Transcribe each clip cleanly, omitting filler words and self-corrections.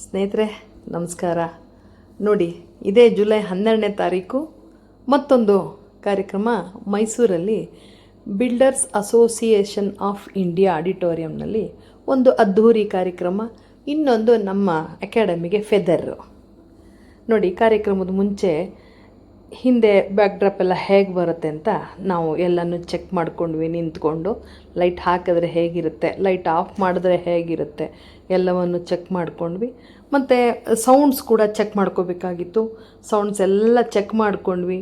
ಸ್ನೇಹಿತರೆ ನಮಸ್ಕಾರ. ನೋಡಿ, ಇದೇ ಜುಲೈ 12ನೇ ತಾರೀಕು ಮತ್ತೊಂದು ಕಾರ್ಯಕ್ರಮ ಮೈಸೂರಲ್ಲಿ ಬಿಲ್ಡರ್ಸ್ ಅಸೋಸಿಯೇಷನ್ ಆಫ್ ಇಂಡಿಯಾ ಆಡಿಟೋರಿಯಂನಲ್ಲಿ ಒಂದು ಅದ್ಧೂರಿ ಕಾರ್ಯಕ್ರಮ. ಇನ್ನೊಂದು ನಮ್ಮ ಅಕಾಡೆಮಿಗೆ ಫೆದರ್. ನೋಡಿ, ಕಾರ್ಯಕ್ರಮದ ಮುಂಚೆ ಹಿಂದೆ ಬ್ಯಾಕ್ಡ್ರಾಪ್ ಎಲ್ಲ ಹೇಗೆ ಬರುತ್ತೆ ಅಂತ ನಾವು ಎಲ್ಲನೂ ಚೆಕ್ ಮಾಡ್ಕೊಂಡ್ವಿ. ನಿಂತ್ಕೊಂಡು ಲೈಟ್ ಹಾಕಿದ್ರೆ ಹೇಗಿರುತ್ತೆ, ಲೈಟ್ ಆಫ್ ಮಾಡಿದ್ರೆ ಹೇಗಿರುತ್ತೆ ಎಲ್ಲವನ್ನು ಚೆಕ್ ಮಾಡ್ಕೊಂಡ್ವಿ. ಮತ್ತು ಸೌಂಡ್ಸ್ ಕೂಡ ಚೆಕ್ ಮಾಡ್ಕೋಬೇಕಾಗಿತ್ತು. ಸೌಂಡ್ಸ್ ಎಲ್ಲ ಚೆಕ್ ಮಾಡ್ಕೊಂಡ್ವಿ.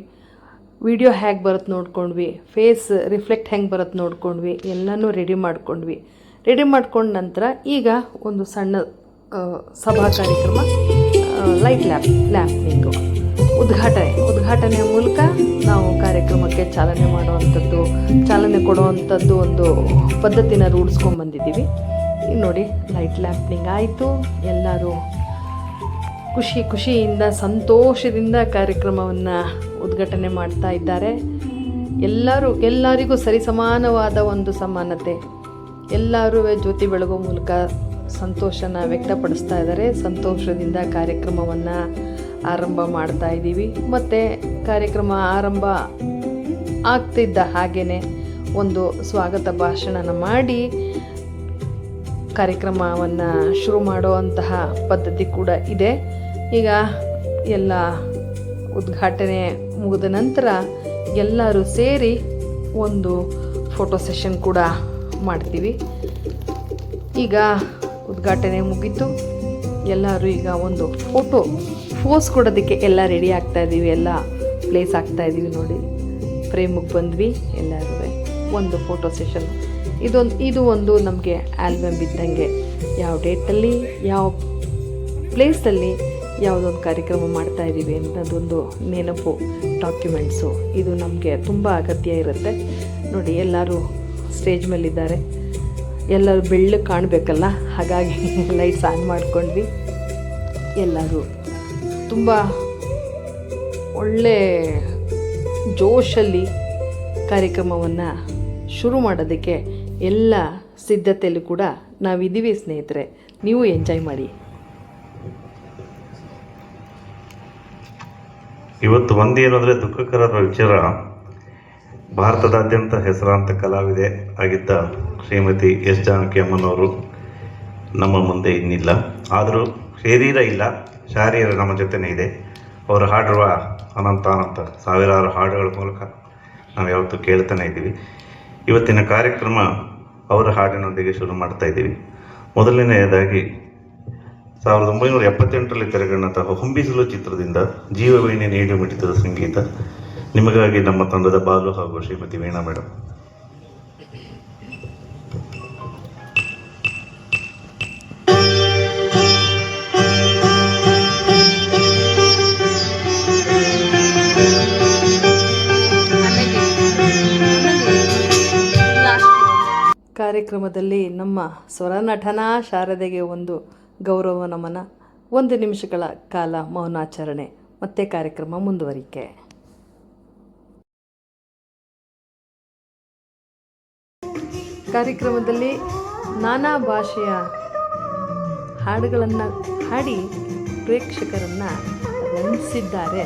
ವಿಡಿಯೋ ಹೇಗೆ ಬರುತ್ತೆ ನೋಡ್ಕೊಂಡ್ವಿ. ಫೇಸ್ ರಿಫ್ಲೆಕ್ಟ್ ಹೆಂಗೆ ಬರುತ್ತೆ ನೋಡ್ಕೊಂಡ್ವಿ. ಎಲ್ಲನೂ ರೆಡಿ ಮಾಡ್ಕೊಂಡ್ವಿ. ರೆಡಿ ಮಾಡ್ಕೊಂಡ ನಂತರ ಈಗ ಒಂದು ಸಣ್ಣ ಸಭಾ ಕಾರ್ಯಕ್ರಮ, ಲೈಟ್ ಲ್ಯಾಂಪಿಂಗು ಉದ್ಘಾಟನೆಯ ಮೂಲಕ ನಾವು ಕಾರ್ಯಕ್ರಮಕ್ಕೆ ಚಾಲನೆ ಕೊಡುವಂಥದ್ದು ಒಂದು ಪದ್ಧತಿನ ರೂಢಿಸ್ಕೊಂಡ್ಬಂದಿದ್ದೀವಿ. ಈಗ ನೋಡಿ, ಲೈಟ್ ಲ್ಯಾಂಪಿಂಗ್ ಆಯಿತು. ಎಲ್ಲರೂ ಖುಷಿಯಿಂದ ಸಂತೋಷದಿಂದ ಕಾರ್ಯಕ್ರಮವನ್ನು ಉದ್ಘಾಟನೆ ಮಾಡ್ತಾ ಇದ್ದಾರೆ. ಎಲ್ಲರಿಗೂ ಸರಿಸಮಾನವಾದ ಒಂದು ಸಮಾನತೆ. ಎಲ್ಲರೂ ಜ್ಯೋತಿ ಬೆಳಗೋ ಮೂಲಕ ಸಂತೋಷನ ವ್ಯಕ್ತಪಡಿಸ್ತಾ ಇದ್ದಾರೆ. ಸಂತೋಷದಿಂದ ಕಾರ್ಯಕ್ರಮವನ್ನು ಆರಂಭ ಮಾಡ್ತಾ ಇದ್ದೀವಿ. ಮತ್ತು ಕಾರ್ಯಕ್ರಮ ಆರಂಭ ಆಗ್ತಿದ್ದ ಹಾಗೇ ಒಂದು ಸ್ವಾಗತ ಭಾಷಣನ ಮಾಡಿ ಕಾರ್ಯಕ್ರಮವನ್ನು ಶುರು ಮಾಡುವಂತಹ ಪದ್ಧತಿ ಕೂಡ ಇದೆ. ಈಗ ಎಲ್ಲ ಉದ್ಘಾಟನೆ ಮುಗಿದ ನಂತರ ಎಲ್ಲರೂ ಸೇರಿ ಒಂದು ಫೋಟೋ ಸೆಷನ್ ಕೂಡ ಮಾಡ್ತೀವಿ. ಈಗ ಉದ್ಘಾಟನೆ ಮುಗೀತು. ಎಲ್ಲರೂ ಈಗ ಒಂದು ಫೋಸ್ ಕೊಡೋದಕ್ಕೆ ಎಲ್ಲ ರೆಡಿ ಆಗ್ತಾಯಿದ್ದೀವಿ. ಎಲ್ಲ ಪ್ಲೇಸ್ ಆಗ್ತಾಯಿದ್ದೀವಿ. ನೋಡಿ, ಫ್ರೇಮಿಗೆ ಬಂದ್ವಿ. ಎಲ್ಲರೂ ಒಂದು ಫೋಟೋ ಸೆಷನ್. ಇದು ಒಂದು ನಮಗೆ ಆಲ್ಬಮ್ ಇದ್ದಂಗೆ, ಯಾವ ಡೇಟಲ್ಲಿ ಯಾವ ಪ್ಲೇಸಲ್ಲಿ ಯಾವುದೊಂದು ಕಾರ್ಯಕ್ರಮ ಮಾಡ್ತಾಯಿದ್ದೀವಿ ಅನ್ನೋದೊಂದು ನೆನಪು, ಡಾಕ್ಯುಮೆಂಟ್ಸು. ಇದು ನಮಗೆ ತುಂಬ ಅಗತ್ಯ ಇರುತ್ತೆ. ನೋಡಿ, ಎಲ್ಲರೂ ಸ್ಟೇಜ್ ಮೇಲಿದ್ದಾರೆ. ಎಲ್ಲರೂ ಬೆಳ್ಳಗೆ ಕಾಣಬೇಕಲ್ಲ, ಹಾಗಾಗಿ ಲೈಟ್ಸ್ ಆನ್ ಮಾಡ್ಕೊಂಡ್ವಿ. ಎಲ್ಲರೂ ತುಂಬ ಒಳ್ಳೆ ಜೋಶಲ್ಲಿ ಕಾರ್ಯಕ್ರಮವನ್ನು ಶುರು ಮಾಡೋದಕ್ಕೆ ಎಲ್ಲ ಸಿದ್ಧತೆಯಲ್ಲೂ ಕೂಡ ನಾವಿದ್ದೀವಿ ಸ್ನೇಹಿತರೆ. ನೀವು ಎಂಜಾಯ್ ಮಾಡಿ. ಇವತ್ತು ಒಂದೇನು ಅಂದರೆ ದುಃಖಕರದ ವಿಚಾರ. ಭಾರತದಾದ್ಯಂತ ಹೆಸರಾಂತ ಕಲಾವಿದೆ ಆಗಿದ್ದ ಶ್ರೀಮತಿ ಎಸ್ ಜಾನಕಿ ಅಮ್ಮನವರು ನಮ್ಮ ಮುಂದೆ ಇನ್ನಿಲ್ಲ. ಆದರೂ ಶರೀರ ಇಲ್ಲ, ಶಾರೀರ ನಮ್ಮ ಜೊತೆನೇ ಇದೆ. ಅವರು ಹಾಡಿರುವ ಅನಂತ ಸಾವಿರಾರು ಹಾಡುಗಳ ಮೂಲಕ ನಾವು ಯಾವತ್ತೂ ಕೇಳ್ತಾನೆ ಇದ್ದೀವಿ. ಇವತ್ತಿನ ಕಾರ್ಯಕ್ರಮ ಅವರ ಹಾಡಿನೊಂದಿಗೆ ಶುರು ಮಾಡ್ತಾ ಇದ್ದೀವಿ. ಮೊದಲನೆಯದಾಗಿ 1978ರಲ್ಲಿ ತೆರೆಗೊಂಡಂತಹ ಹೊಂಬಿಸಲು ಚಿತ್ರದಿಂದ ಜೀವವೀಣೆ ನೀಡಿ ಮಿಡಿತದ ಸಂಗೀತ ನಿಮಗಾಗಿ ನಮ್ಮ ತಂಡದ ಬಾಲು ಹಾಗೂ ಶ್ರೀಮತಿ ವೀಣಾ ಮೇಡಮ್. ಕಾರ್ಯಕ್ರಮದಲ್ಲಿ ನಮ್ಮ ಸ್ವರನಟನಾ ಶಾರದೆಗೆ ಒಂದು ಗೌರವ ನಮನ. 1 ನಿಮಿಷಗಳ ಕಾಲ ಮೌನಾಚರಣೆ. ಮತ್ತೆ ಕಾರ್ಯಕ್ರಮ ಮುಂದುವರಿಕೆ. ಕಾರ್ಯಕ್ರಮದಲ್ಲಿ ನಾನಾ ಭಾಷೆಯ ಹಾಡುಗಳನ್ನು ಹಾಡಿ ಪ್ರೇಕ್ಷಕರನ್ನು ರಂಜಿಸಿದ್ದಾರೆ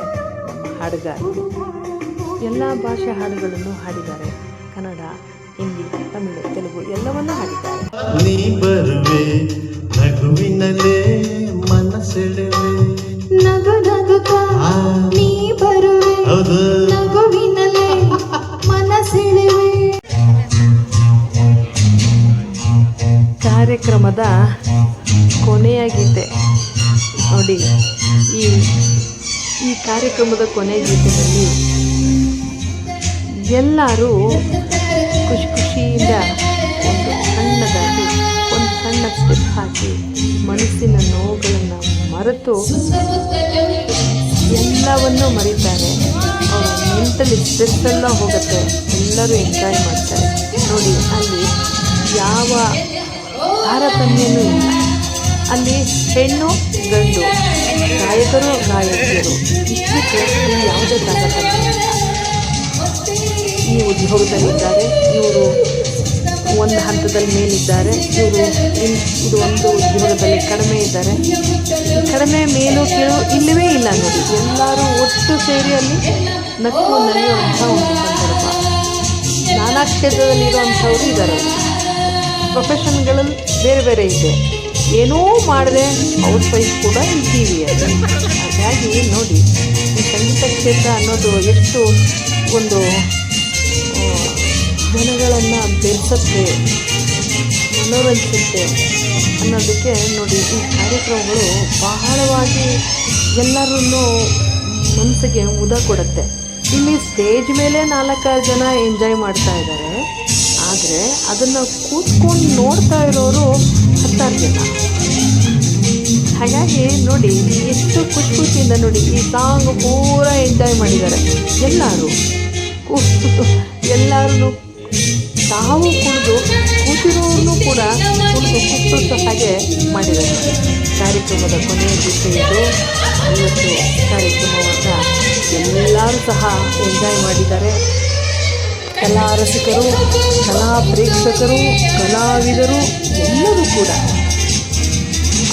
ನಮ್ಮ ಹಾಡುಗಾರರು. ಎಲ್ಲ ಭಾಷೆ ಹಾಡುಗಳನ್ನು ಹಾಡಿದ್ದಾರೆ. ಕನ್ನಡ, ಹಿಂದಿ, ತಮಿಳು, ತೆಲುಗು ಎಲ್ಲವನ್ನೂ ಹಾಡಿದ್ದಾರೆ. ನೀ ಬರುವೆ ನಗುವಿನಲೇ ಮನಸೆಳೆವೆ, ನಗು ನಗುತ್ತಾ ನೀ ಬರುವೆ ನಗುವಿನಲೇ ಮನಸೆಳೆವೆ. ಕಾರ್ಯಕ್ರಮದ ಕೊನೆಯ ಗೀತೆ ನೋಡಿ. ಈ ಕಾರ್ಯಕ್ರಮದ ಕೊನೆಯ ಗೀತೆಯಲ್ಲಿ ಎಲ್ಲರೂ ಖುಷಿಯಿಂದ ಒಂದು ಸಣ್ಣ ಸ್ಟೆಪ್ ಹಾಕಿ ಮನಸ್ಸಿನ ನೋವುಗಳನ್ನು ಮರೆತು ಎಲ್ಲವನ್ನೂ ಮರೀತಾರೆ. ಅವರು ಮೆಂಟಲಿ ಸ್ಟ್ರೆಸ್ ಎಲ್ಲ ಹೋಗುತ್ತೆ. ಎಲ್ಲರೂ ಎಂಜಾಯ್ ಮಾಡ್ತಾರೆ. ನೋಡಿ, ಅಲ್ಲಿ ಯಾವ ತಾರತಮ್ಯನೂ ಇಲ್ಲ. ಅಲ್ಲಿ ಹೆಣ್ಣು ಗಂಡು, ಗಾಯಕರು ಗಾಯಕಿಯರು ಇಷ್ಟಕ್ಕೆ ಯಾವುದೇ ತಾರತಮ್ಯ ಇಲ್ಲ. ಈ ಉದ್ಯೋಗದಲ್ಲಿದ್ದಾರೆ. ಇವರು ಒಂದು ಹಂತದಲ್ಲಿ ಮೇಲಿದ್ದಾರೆ, ಇದು ಒಂದು ವಿಭಾಗದಲ್ಲಿ ಕಡಿಮೆ ಇದ್ದಾರೆ. ಕಡಿಮೆ ಮೇಲು ಕೀಳು ಇಲ್ಲವೇ ಇಲ್ಲ ನೋಡಿ, ಎಲ್ಲರೂ ಒಟ್ಟು ಸೇರಿ ಅಲ್ಲಿ ನಕ್ಕು ನಲಿಯುವಂಥ ಒಂದು ಸಂದರ್ಭ. ನಾನಾ ಕ್ಷೇತ್ರದಲ್ಲಿರುವಂಥವ್ರು ಇದ್ದಾರೆ. ಪ್ರೊಫೆಷನ್ಗಳಲ್ಲಿ ಬೇರೆ ಬೇರೆ ಇದೆ, ಏನೂ ಮಾಡದೆ ಹೌಸ್ ವೈಫ್ ಕೂಡ ಇದ್ದೀವಿ ಅಲ್ಲಿ. ಹಾಗಾಗಿ ನೋಡಿ, ಈ ಸಂಗೀತ ಕ್ಷೇತ್ರ ಅನ್ನೋದು ಎಷ್ಟು ಒಂದು ಜನಗಳನ್ನು ಬೆರೆಸುತ್ತೆ, ಮನೋರಂಜಿಸುತ್ತೆ ಅನ್ನೋದಕ್ಕೆ ನೋಡಿ ಈ ಕಾರ್ಯಕ್ರಮಗಳು ಬಹಳವಾಗಿ ಎಲ್ಲರನ್ನೂ ಮನಸ್ಸಿಗೆ ಮುದ ಕೊಡುತ್ತೆ. ಇಲ್ಲಿ ಸ್ಟೇಜ್ ಮೇಲೆ 4-5 ಜನ ಎಂಜಾಯ್ ಮಾಡ್ತಾ ಇದ್ದಾರೆ, ಆದರೆ ಅದನ್ನು ಕೂತ್ಕೊಂಡು ನೋಡ್ತಾ ಇರೋರು 10 ಜನ. ಹಾಗಾಗಿ ನೋಡಿ ಎಷ್ಟು ಖುಷಿಯಿಂದ ನೋಡಿ ಈ ಸಾಂಗ್ ಪೂರ ಎಂಜಾಯ್ ಮಾಡಿದ್ದಾರೆ ಎಲ್ಲರೂ ತಾವು ಕುಡಿದು ಕೂತಿರೋರು ಕೂಡ ಕುಡಿದು ಕುಪ್ಪಳಿಸೋ ಹಾಗೆ ಮಾಡಿದ್ದಾರೆ. ಕಾರ್ಯಕ್ರಮದ ಕೊನೆಯ ದಿವಸ ಇದು. ಇವತ್ತು ಕಾರ್ಯಕ್ರಮವನ್ನು ಎಲ್ಲರೂ ಸಹ ಎಂಜಾಯ್ ಮಾಡಿದ್ದಾರೆ. ಕಲಾ ರಸಿಕರು, ಕಲಾ ಪ್ರೇಕ್ಷಕರು, ಕಲಾವಿದರು ಎಲ್ಲರೂ ಕೂಡ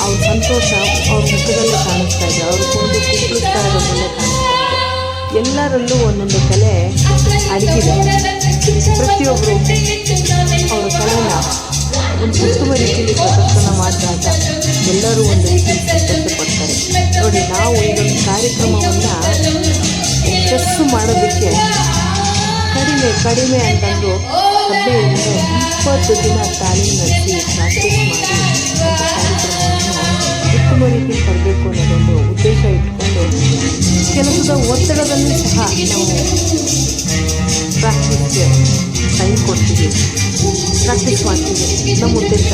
ಅವ್ರ ಸಂತೋಷ ಅವ್ರ ಮುಖದಲ್ಲೇ ಕಾಣಿಸ್ತಾ ಇದೆ, ಅವ್ರ ಕೊಂಡು ಕುಪ್ಪಳಿಸ್ತಾ ಇರೋದಲ್ಲೇ ಕಾಣಿಸ್ತಾ ಇದೆ. ಎಲ್ಲರಲ್ಲೂ ಒಂದೊಂದು ಕಲೆ ಅಡಗಿದೆ. ಪ್ರತಿಯೊಬ್ಬರು ಅವರ ಕಲೆನ ಒಂದು ಉತ್ತಮ ರೀತಿಯಲ್ಲಿ ಪ್ರದರ್ಶನ ಮಾಡಿದಾಗ ಎಲ್ಲರೂ ಒಂದು ರೀತಿಯಲ್ಲಿ ಸಂತೋಷಪಡ್ತಾರೆ. ನೋಡಿ, ನಾವು ಇದೊಂದು ಕಾರ್ಯಕ್ರಮವನ್ನು ಯಶಸ್ಸು ಮಾಡೋದಕ್ಕೆ ಕಡಿಮೆ ಅಂತಂದು 15-20 ದಿನ ತಾಲೀಮು ನಡೆಸಿ ಪ್ರಾಕ್ಟೀಸ್ ಮಾಡಿ ಒಂದು ಕಾರ್ಯಕ್ರಮವನ್ನು ಉತ್ತಮ ರೀತಿಯಲ್ಲಿ ತರಬೇಕು ಅನ್ನೋದೊಂದು ಉದ್ದೇಶ ಇಟ್ಕೊಂಡು ಕೆಲಸದ ಒತ್ತಡದಲ್ಲೂ ಸಹ ನಾವು ಪ್ರಾಕ್ಟೀಸ್ಗೆ ಟೈಮ್ ಕೊಡ್ತೀವಿ, ಪ್ರಾಕ್ಟೀಸ್ ಮಾಡ್ತೀವಿ. ನಮ್ಮ ಉದ್ದೇಶ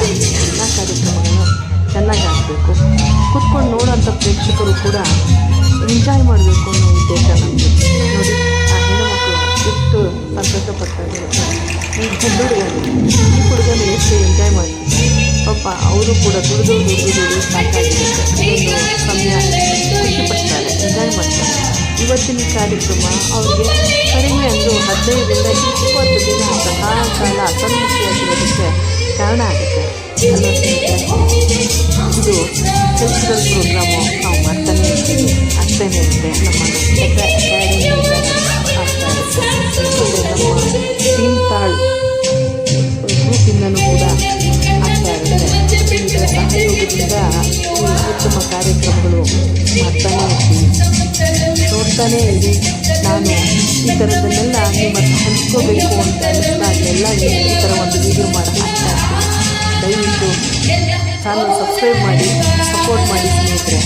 ಎಲ್ಲ ಕಾರ್ಯಕ್ರಮಗಳನ್ನು ಚೆನ್ನಾಗಿ ಆಗಬೇಕು, ಕೂತ್ಕೊಂಡು ನೋಡೋಂಥ ಪ್ರೇಕ್ಷಕರು ಕೂಡ ಎಂಜಾಯ್ ಮಾಡಬೇಕು ಅನ್ನೋ ಉದ್ದೇಶ ನಮ್ಮದು. ನೋಡಿ, ಆ ಹೆಣ್ಣುಮಕ್ಕಳು ಎಷ್ಟು ಸಂತೋಷ ಪಡ್ತಾ ಇದ್ದಾರೆ. ಈ ಹುಡುಗನು ಎಷ್ಟು ಎಂಜಾಯ್ ಮಾಡ್ತಾರೆ ಪಾಪ. ಅವರು ಕೂಡ ದುಡಿದು ಸಾಕಾಗಿರುತ್ತೆ. ಇದೊಂದು ಸಮಯ ಖುಷಿ ಪಡ್ತಾರೆ, ಎಂಜಾಯ್ ಮಾಡ್ತಾರೆ. ಇವತ್ತಿನ ಕಾರ್ಯಕ್ರಮ ಅವ್ರಿಗೆ ಕಡಿಮೆ ಅಂದು 15-20 ದಿನ ಸದಾಕಾಲ ಅಸನ್ಮುಖಿಯಾಗಿರೋದಕ್ಕೆ ಕಾರಣ ಆಗುತ್ತೆ ಅನ್ನೋ ಸ್ನೇಹಿತರೆ. ಇದು ಕಲ್ಚರಲ್ ಪ್ರೋಗ್ರಾಮು ನಾವು ಮಾಡ್ತಾನೆ ಇರ್ತೀವಿ, ಆಗ್ತಾನೆ ಇರುತ್ತೆ. ನಮ್ಮ ಅಕಾಡೆಮಿಯಿಂದ ಆಗ್ತಾ ಇರುತ್ತೆ. ನಮ್ಮ ಟೀಮ್ ತಾಳ್ ಗ್ರೂಪಿಂದನೂ ಕೂಡ ಆಗ್ತಾ ಇರುತ್ತೆ. ಇದರ ಸಹಯೋಗದಿಂದ ಈ ಉತ್ತಮ ಕಾರ್ಯಕ್ರಮಗಳು ಮಾಡ್ತಾನೆ ಇರ್ತೀವಿ, ನೋಡ್ತಾನೇ ಇರಿ. ನಾನು ಈ ಥರದನ್ನೆಲ್ಲ ನಿಮ್ಮ ಹಂಚ್ಕೋಬೇಕು ಅಂತ ಅನ್ನಿಸ್ದಾಗಲೆಲ್ಲ ಈ ಥರ ಒಂದು ವೀಡಿಯೋ ಮಾಡಿ ಹಾಕ್ತಾ ಇರ್ತೀನಿ. ದಯವಿಟ್ಟು ಚಾನಲ್ ಸಬ್ಸ್ಕ್ರೈಬ್ ಮಾಡಿ, ಸಪೋರ್ಟ್ ಮಾಡಿ ಸ್ನೇಹಿತರೆ.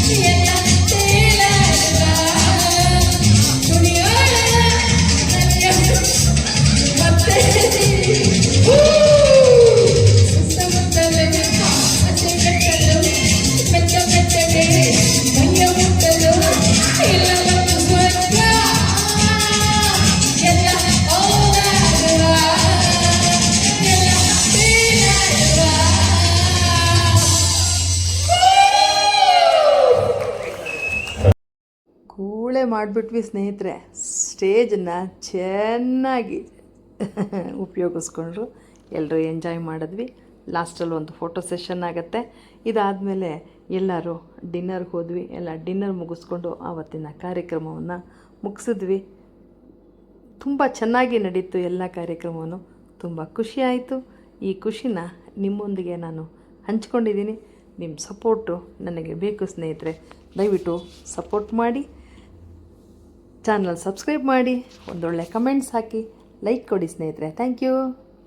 ಕೂಳೆ ಮಾಡಿಬಿಟ್ವಿ ಸ್ನೇಹಿತರೆ. ಸ್ಟೇಜನ್ನು ಚೆನ್ನಾಗಿ ಉಪಯೋಗಿಸ್ಕೊಂಡ್ರು, ಎಲ್ಲರೂ ಎಂಜಾಯ್ ಮಾಡಿದ್ವಿ. ಲಾಸ್ಟಲ್ಲಿ ಒಂದು ಫೋಟೋ ಸೆಷನ್ ಆಗುತ್ತೆ. ಇದಾದಮೇಲೆ ಎಲ್ಲರೂ ಡಿನ್ನರ್ಗೆ ಹೋದ್ವಿ. ಎಲ್ಲ ಡಿನ್ನರ್ ಮುಗಿಸ್ಕೊಂಡು ಆವತ್ತಿನ ಕಾರ್ಯಕ್ರಮವನ್ನು ಮುಗಿಸಿದ್ವಿ. ತುಂಬ ಚೆನ್ನಾಗಿ ನಡೀತು ಎಲ್ಲ ಕಾರ್ಯಕ್ರಮವನ್ನು. ತುಂಬ ಖುಷಿಯಾಯಿತು. ಈ ಖುಷಿನ ನಿಮ್ಮೊಂದಿಗೆ ನಾನು ಹಂಚ್ಕೊಂಡಿದ್ದೀನಿ. ನಿಮ್ಮ ಸಪೋರ್ಟು ನನಗೆ ಬೇಕು ಸ್ನೇಹಿತರೆ. ದಯವಿಟ್ಟು ಸಪೋರ್ಟ್ ಮಾಡಿ, ಚಾನಲ್ ಸಬ್ಸ್ಕ್ರೈಬ್ ಮಾಡಿ, ಒಂದೊಳ್ಳೆ ಕಮೆಂಟ್ಸ್ ಹಾಕಿ, ಲೈಕ್ ಕೊಡಿ ಸ್ನೇಹಿತರೆ. Thank you.